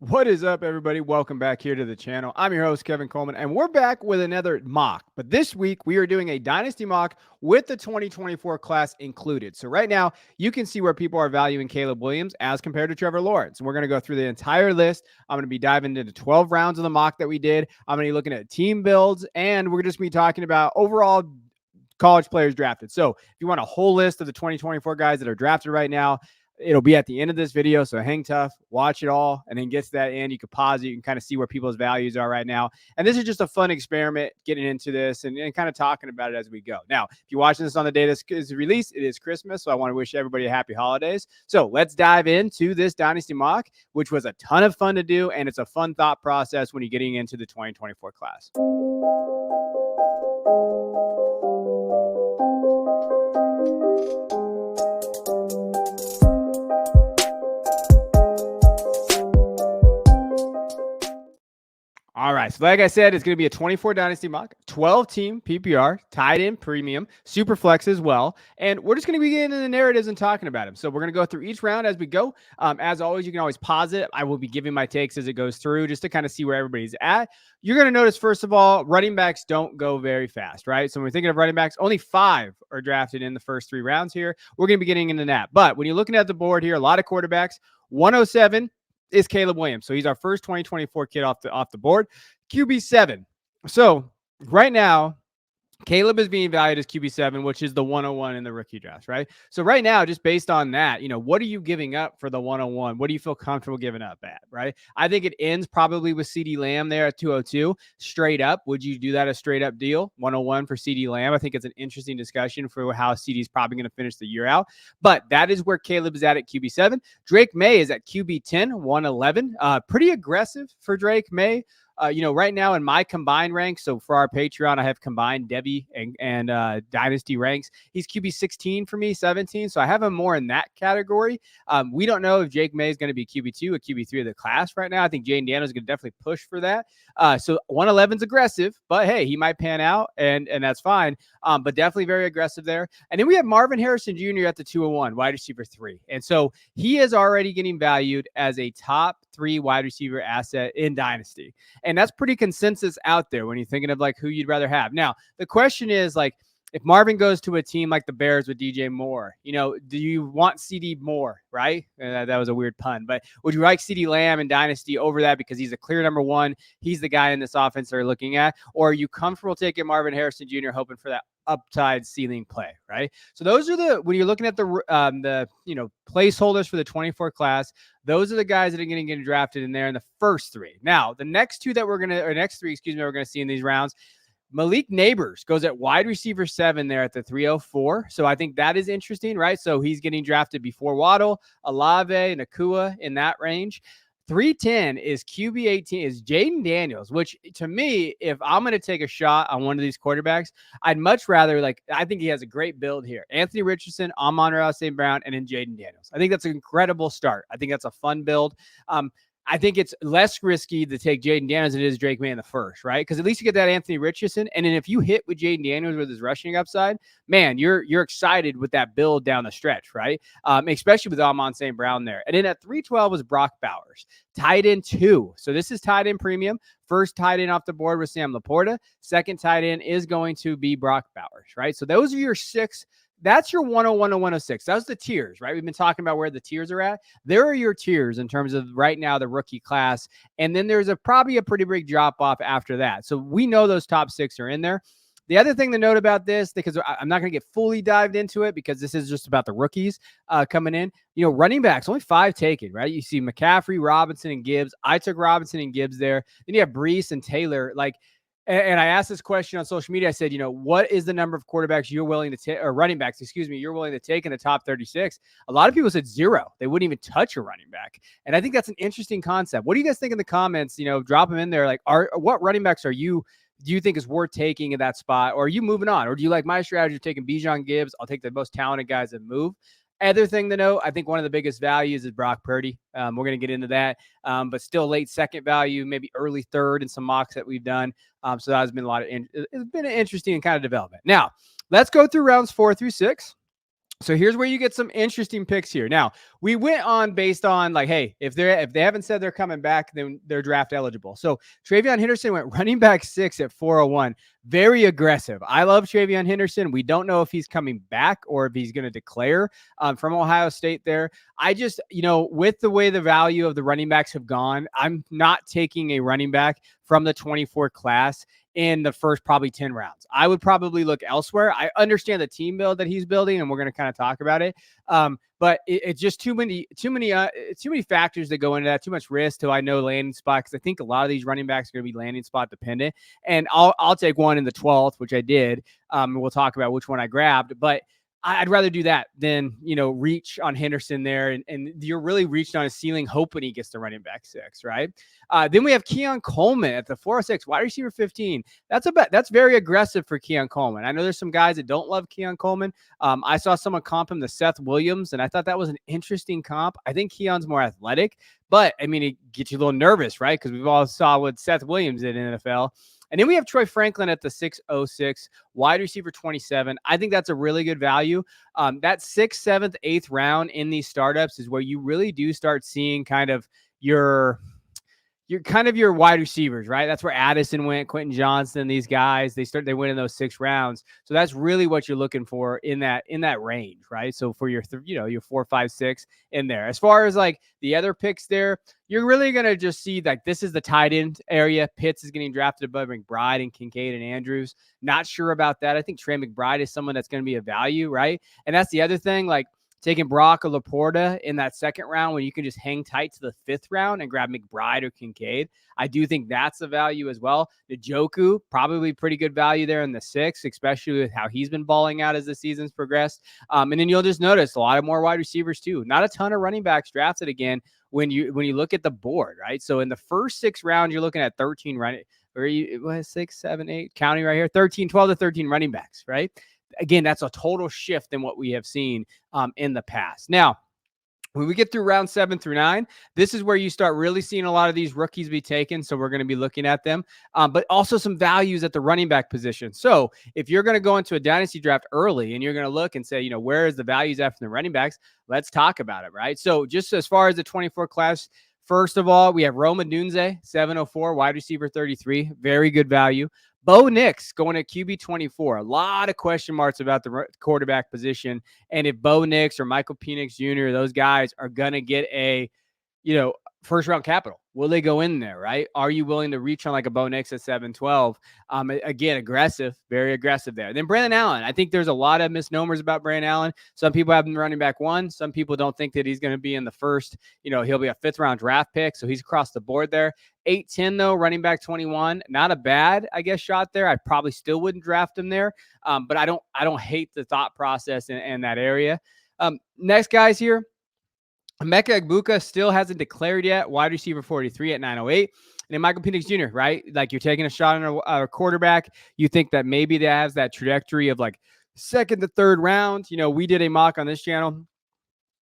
What is up, everybody? Welcome back here to the channel. I'm your host, Kevin Coleman, and we're back with another mock. But this week, we are doing a Dynasty mock with the 2024 class included. So right now, you can see where people are valuing Caleb Williams as compared to Trevor Lawrence. And we're going to go through the entire list. I'm going to be diving into 12 rounds of the mock that we did. I'm going to be looking at team builds, and we're just going to be talking about overall college players drafted. So if you want a whole list of the 2024 guys that are drafted right now, it'll be at the end of this video. So hang tough, watch it all, and then get to that end. You can pause it. You can kind of see where people's values are right now. And this is just a fun experiment getting into this and kind of talking about it as we go. Now, if you're watching this on the day this is released, it is Christmas. So I want to wish everybody a happy holidays. So let's dive into this Dynasty mock, which was a ton of fun to do. And it's a fun thought process when you're getting into the 2024 class. All right. So like I said, it's going to be a 24 Dynasty mock, 12-team PPR, tied in premium, super flex as well. And we're just going to be getting into the narratives and talking about them. So we're going to go through each round as we go. As always, you can always pause it. I will be giving my takes as it goes through just to kind of see where everybody's at. You're going to notice, first of all, running backs don't go very fast, right? So when we're thinking of running backs, only 5 are drafted in the first 3 rounds here. We're going to be getting into that. But when you're looking at the board here, a lot of quarterbacks, 107 is Caleb Williams. So he's our first 2024 kid off the board. QB7. So right now, Caleb is being valued as QB7, which is the 101 in the rookie draft, right? So right now, just based on that, what are you giving up for the 101? What do you feel comfortable giving up at, right? I think it ends probably with CeeDee Lamb there at 202. Straight up, would you do that a straight up deal? 101 for CeeDee Lamb. I think it's an interesting discussion for how CeeDee is probably going to finish the year out. But that is where Caleb is at QB7. Drake May is at QB10, 111. Pretty aggressive for Drake May. Right now in my combined ranks, so for our Patreon, I have combined Debbie and Dynasty ranks. He's QB 16 for me, 17. So I have him more in that category. We don't know if Jake May is going to be QB2 or QB3 of the class right now. I think Jaden Daniels is going to definitely push for that. So 111 is aggressive, but hey, he might pan out, and that's fine. But definitely very aggressive there. And then we have Marvin Harrison Jr. at the 201, wide receiver 3. And so he is already getting valued as a top 3 wide receiver asset in Dynasty. And that's pretty consensus out there when you're thinking of like who you'd rather have. Now, the question is like, if Marvin goes to a team like the Bears with DJ Moore, do you want CD Moore, right? That was a weird pun, but would you like CD Lamb and Dynasty over that because he's a clear number 1? He's the guy in this offense they're looking at. Or are you comfortable taking Marvin Harrison Jr. hoping for that upside ceiling play, right? So those are when you're looking at the placeholders for the 24 class, those are the guys that are going to get drafted in there in the first 3. Now, the next 3, we're going to see in these rounds. Malik Neighbors goes at wide receiver 7 there at the 304. So I think that is interesting, right? So he's getting drafted before Waddle, Olave, Nakua in that range. 310 is QB 18 is Jaden Daniels, which to me, if I'm going to take a shot on one of these quarterbacks, I'd much rather I think he has a great build here. Anthony Richardson, Amon-Ra St. Brown, and then Jaden Daniels. I think that's an incredible start. I think that's a fun build. I think it's less risky to take Jaden Daniels than it is Drake May in the first, right? Because at least you get that Anthony Richardson. And then if you hit with Jaden Daniels with his rushing upside, man, you're excited with that build down the stretch, right? Especially with Amon St. Brown there. And then at 312 was Brock Bowers, tight end 2. So this is tight end premium. First tight end off the board with Sam Laporta. Second tight end is going to be Brock Bowers, right? So those are your 6. That's your 101 to 106. That's the tiers, right? We've been talking about where the tiers are at. There are your tiers in terms of right now the rookie class. And then there's probably a pretty big drop off after that. So we know those top 6 are in there. The other thing to note about this, because I'm not going to get fully dived into it because this is just about the rookies coming in. Running backs, only 5 taken, right? You see McCaffrey, Robinson, and Gibbs. I took Robinson and Gibbs there. Then you have Breece and Taylor. And I asked this question on social media. I said, what is the number of quarterbacks you're willing to take, or running backs, you're willing to take in the top 36? A lot of people said 0. They wouldn't even touch a running back. And I think that's an interesting concept. What do you guys think in the comments? Drop them in there. What running backs do you think is worth taking in that spot? Or are you moving on? Or do you like my strategy of taking Bijan Gibbs? I'll take the most talented guys that move. Other thing to note, I think one of the biggest values is Brock Purdy. We're going to get into that, but still late second value, maybe early third in some mocks that we've done. So that has been it's been an interesting kind of development. Now, let's go through rounds 4 through 6. So here's where you get some interesting picks here. Now, we went on based on like, hey, if they haven't said they're coming back, then they're draft eligible. So Travion Henderson went running back 6 at 401. Very aggressive. I love Travion Henderson. We don't know if he's coming back or if he's going to declare from Ohio State there. I just, with the way the value of the running backs have gone, I'm not taking a running back from the 24 class in the first probably 10 rounds. I would probably look elsewhere. I understand the team build that he's building, and we're going to kind of talk about it. But it's just too many factors that go into that, too much risk till I know landing spot, because I think a lot of these running backs are going to be landing spot dependent. And I'll take one in the 12th, which I did. And we'll talk about which one I grabbed. But I'd rather do that than, reach on Henderson there. And you're really reaching on his ceiling, hoping he gets to running back 6, right? Then we have Keon Coleman at the 406, wide receiver 15. That's very aggressive for Keon Coleman. I know there's some guys that don't love Keon Coleman. I saw someone comp him to Seth Williams, and I thought that was an interesting comp. I think Keon's more athletic, but I mean, it gets you a little nervous, right? Because we've all saw what Seth Williams did in the NFL. And then we have Troy Franklin at the 606, wide receiver 27. I think that's a really good value. That 6th, 7th, 8th round in these startups is where you really do start seeing kind of your wide receivers, right? That's where Addison went, Quentin Johnson, these guys, they win in those 6 rounds. So that's really what you're looking for in that range, right? So for your 4, 5, 6 in there. As far as like the other picks there, you're really going to just see like this is the tight end area. Pitts is getting drafted above McBride and Kincaid and Andrews. Not sure about that. I think Trey McBride is someone that's going to be a value, right? And that's the other thing, like taking Brock or Laporta in that 2nd round when you can just hang tight to the 5th round and grab McBride or Kincaid. I do think that's a value as well. Njoku, probably pretty good value there in the 6th, especially with how he's been balling out as the season's progressed. And then you'll just notice a lot of more wide receivers too. Not a ton of running backs drafted again when you look at the board, right? So in the first 6 rounds, you're looking at 13 running, or 6, 7, 8, counting right here, 12 to 13 running backs, right? Again, that's a total shift in what we have seen in the past. Now, when we get through round 7 through 9, this is where you start really seeing a lot of these rookies be taken. So we're going to be looking at them, but also some values at the running back position. So if you're going to go into a dynasty draft early and you're going to look and say, where is the values after the running backs? Let's talk about it, right? So just as far as the 24 class, first of all, we have Roma Dunze, 704, wide receiver 33, very good value. Bo Nix going at QB 24. A lot of question marks about the quarterback position. And if Bo Nix or Michael Penix Jr., those guys are going to get a, first round capital, will they go in there, right? Are you willing to reach on like a Bo Nix at 712? Again, aggressive, very aggressive there. Then Brandon Allen. I think there's a lot of misnomers about Brandon Allen. Some people have him running back 1. Some people don't think that he's going to be in the first, he'll be a 5th round draft pick. So he's across the board there. 8-10 though, running back 21. Not a bad, I guess, shot there. I probably still wouldn't draft him there. But I don't hate the thought process in that area. Next guys here. Emeka Egbuka still hasn't declared yet. Wide receiver 43 at 908. And then Michael Penix Jr., right? Like you're taking a shot on a quarterback. You think that maybe that has that trajectory of like 2nd to 3rd round. We did a mock on this channel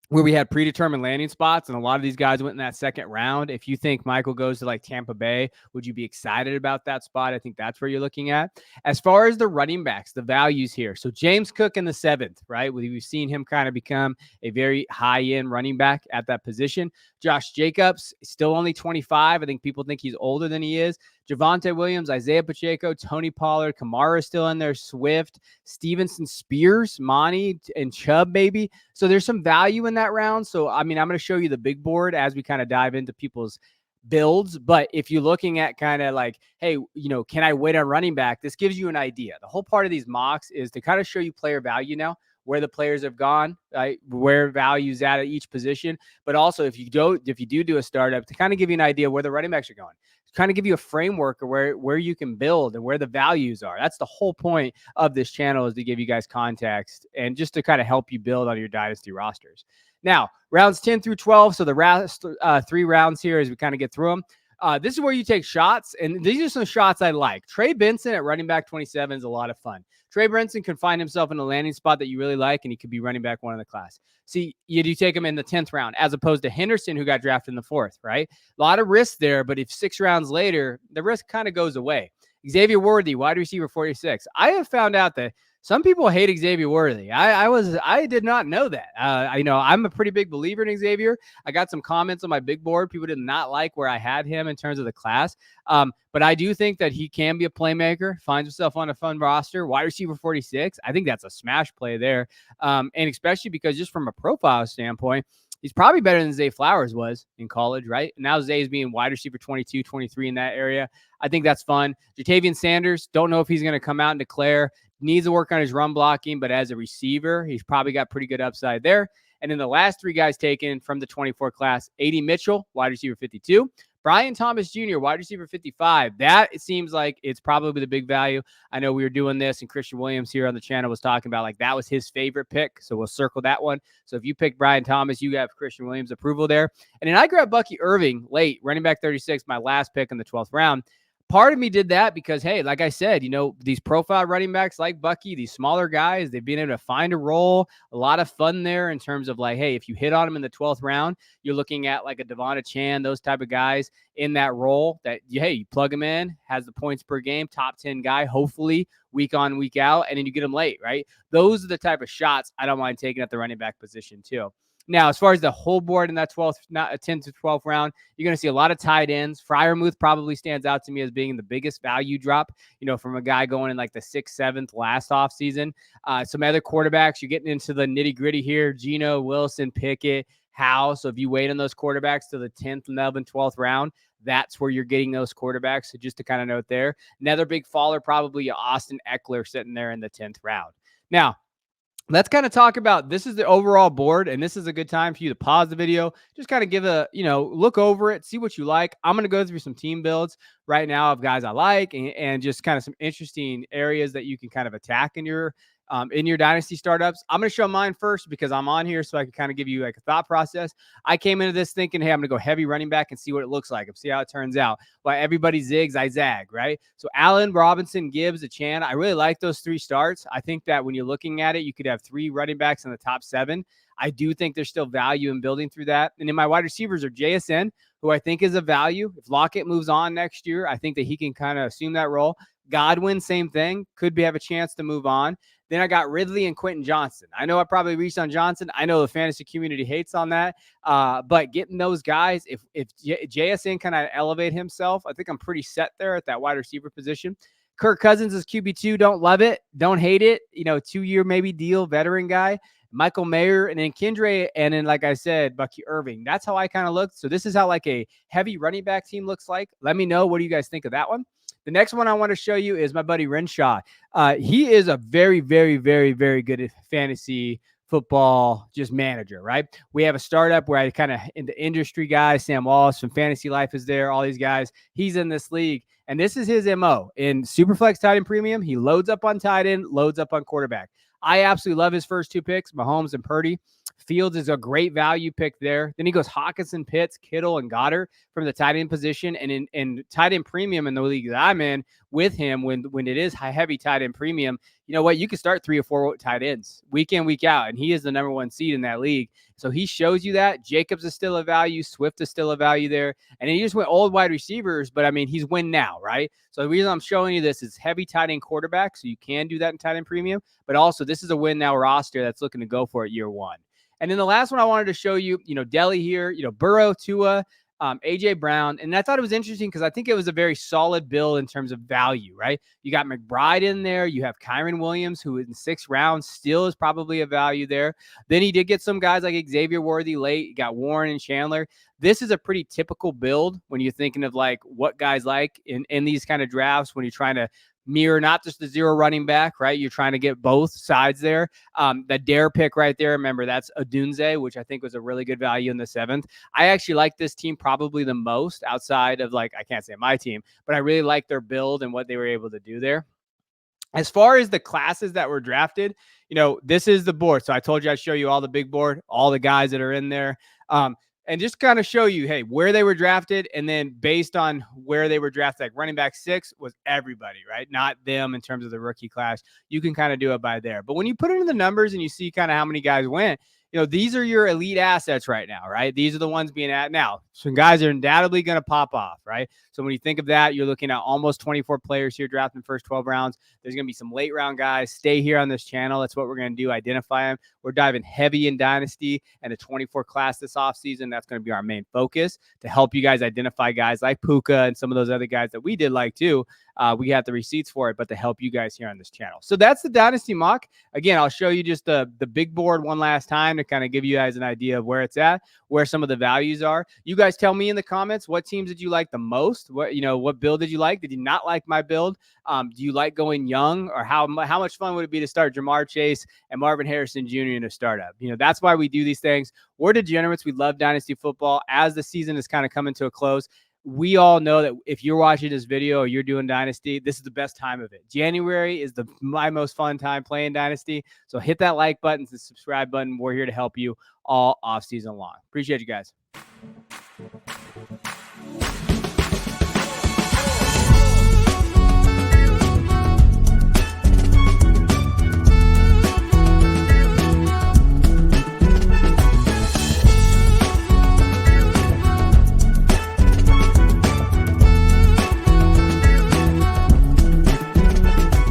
where we had predetermined landing spots, and a lot of these guys went in that 2nd round. If you think Michael goes to like Tampa Bay, would you be excited about that spot? I think that's where you're looking at. As far as the running backs, the values here. So James Cook in the 7th, right? We've seen him kind of become a very high-end running back at that position. Josh Jacobs, still only 25. I think people think he's older than he is. Javonte Williams, Isaiah Pacheco, Tony Pollard, Kamara still in there, Swift, Stevenson, Spears, Monty, and Chubb, maybe. So there's some value in that round. So, I mean, I'm going to show you the big board as we kind of dive into people's builds. But if you're looking at kind of like, hey, can I wait on running back? This gives you an idea. The whole part of these mocks is to kind of show you player value now, where the players have gone, right? Where value's at each position. But also if you do a startup, to kind of give you an idea where the running backs are going. Kind of give you a framework of where you can build and where the values are. That's the whole point of this channel, is to give you guys context and just to kind of help you build on your dynasty rosters. Now, rounds 10 through 12. So the last 3 rounds here as we kind of get through them. This is where you take shots, and these are some shots I like. Trey Benson at running back 27 is a lot of fun. Trey Benson can find himself in a landing spot that you really like, and he could be running back 1 in the class. See, you do take him in the 10th round, as opposed to Henderson, who got drafted in the 4th, right? A lot of risk there, but if 6 rounds later, the risk kind of goes away. Xavier Worthy, wide receiver 46. I have found out that Some people hate Xavier Worthy. I did not know that. I'm a pretty big believer in Xavier. I got some comments on my big board. People did not like where I had him in terms of the class. But I do think that he can be a playmaker, finds himself on a fun roster. Wide receiver 46. I think that's a smash play there. And especially because just from a profile standpoint, he's probably better than Zay Flowers was in college, right? Now Zay is being wide receiver 22, 23 in that area. I think that's fun. Jatavian Sanders, don't know if he's going to come out and declare. Needs to work on his run blocking, but as a receiver, he's probably got pretty good upside there. And then the last three guys taken from the 24 class, A.D. Mitchell, wide receiver 52. Brian Thomas Jr., wide receiver 55. That, it seems like it's probably the big value. I know we were doing this, and Christian Williams here on the channel was talking about, like, that was his favorite pick. So we'll circle that one. So if you pick Brian Thomas, you have Christian Williams approval there. And then I grabbed Bucky Irving late, running back 36, my last pick in the 12th round. Part of me did that because, hey, like I said, these profile running backs like Bucky, these smaller guys, they've been able to find a role, a lot of fun there in terms of like, hey, if you hit on them in the 12th round, you're looking at like a Devonta Chan, those type of guys in that role that, hey, you plug them in, has the points per game, top 10 guy, hopefully week on, week out, and then you get them late, right? Those are the type of shots I don't mind taking at the running back position too. Now, as far as the whole board in that 12th, not a 10th to 12th round, you're going to see a lot of tight ends. Freiermuth probably stands out to me as being the biggest value drop, from a guy going in like the 6th, 7th last offseason. Some other quarterbacks, you're getting into the nitty gritty here. Geno, Wilson, Pickett, Howe. So if you wait on those quarterbacks to the 10th, 11th, 12th round, that's where you're getting those quarterbacks. So just to kind of note there. Another big faller, probably Austin Eckler sitting there in the 10th round. Now, let's kind of talk about, this is the overall board, and this is a good time for you to pause the video, just kind of give a, look over it, see what you like. I'm going to go through some team builds right now of guys I like and just kind of some interesting areas that you can kind of attack in your dynasty startups. I'm going to show mine first because I'm on here so I can kind of give you like a thought process. I came into this thinking, hey, I'm going to go heavy running back and see what it looks like and see how it turns out. While everybody zigs, I zag, right? So Allen, Robinson, Gibbs, Achane, I really like those three starts. I think that when you're looking at it, you could have three running backs in the top 7. I do think there's still value in building through that. And then my wide receivers are JSN, who I think is a value. If Lockett moves on next year, I think that he can kind of assume that role. Godwin, same thing, could have a chance to move on. Then I got Ridley and Quentin Johnson. I know I probably reached on Johnson. I know the fantasy community hates on that. But getting those guys, if JSN kind of elevate himself, I think I'm pretty set there at that wide receiver position. Kirk Cousins is QB2. Don't love it. Don't hate it. 2-year maybe deal, veteran guy. Michael Mayer, and then Kendra, and then, like I said, Bucky Irving. That's how I kind of looked. So this is how like a heavy running back team looks like. Let me know. What do you guys think of that one? The next one I want to show you is my buddy Renshaw. He is a very, very, very, very good fantasy football just manager, right? We have a startup where I kind of in the industry guys, Sam Wallace from Fantasy Life is there, all these guys. He's in this league, and this is his MO. In Superflex tight end premium, he loads up on tight end, loads up on quarterback. I absolutely love his first two picks, Mahomes and Purdy. Fields is a great value pick there. Then he goes Hawkinson, Pitts, Kittle, and Goddard from the tight end position. And in tight end premium in the league that I'm in with him, when it is heavy tight end premium, you know what? You can start 3 or 4 tight ends week in, week out. And he is the number 1 seed in that league. So he shows you that. Jacobs is still a value. Swift is still a value there. And then he just went old wide receivers, but I mean, he's win now, right? So the reason I'm showing you this is heavy tight end quarterback. So you can do that in tight end premium. But also, this is a win now roster that's looking to go for it year 1. And then the last one I wanted to show you, Delhi here, Burrow, Tua, A.J. Brown. And I thought it was interesting because I think it was a very solid build in terms of value, right? You got McBride in there. You have Kyron Williams, who in 6th round still is probably a value there. Then he did get some guys like Xavier Worthy late. You got Warren and Chandler. This is a pretty typical build when you're thinking of like what guys like in these kind of drafts when you're trying to mirror not just the 0 running back, right? You're trying to get both sides there. The Dare pick right there, remember, that's Odunze, which I think was a really good value in the 7th. I actually like this team probably the most outside of, like, I can't say my team, but I really like their build and what they were able to do there. As far as the classes that were drafted, this is the board. So I told you I'd show you all the big board, all the guys that are in there. And just kind of show you, hey, where they were drafted. And then based on where they were drafted, like running back 6 was everybody, right? Not them in terms of the rookie class. You can kind of do it by there. But when you put it in the numbers and you see kind of how many guys went, these are your elite assets right now, right? These are the ones being at now. Some guys are undoubtedly going to pop off, right? So when you think of that, you're looking at almost 24 players here drafting the first 12 rounds. There's going to be some late round guys. Stay here on this channel. That's what we're going to do, identify them. We're diving heavy in Dynasty and a 24 class this offseason. That's going to be our main focus to help you guys identify guys like Puka and some of those other guys that we did like too. We have the receipts for it, but to help you guys here on this channel. So that's the Dynasty mock. Again, I'll show you just the big board one last time to kind of give you guys an idea of where it's at, where some of the values are. You guys tell me in the comments, what teams did you like the most? What build did you like? Did you not like my build? Do you like going young, or how much fun would it be to start Jamar Chase and Marvin Harrison Jr. in a startup? That's why we do these things. We're degenerates. We love Dynasty football. As the season is kind of coming to a close, we all know that if you're watching this video or you're doing Dynasty, this is the best time of it. January is my most fun time playing Dynasty. So hit that like button, the subscribe button. We're here to help you all off season long. Appreciate you guys.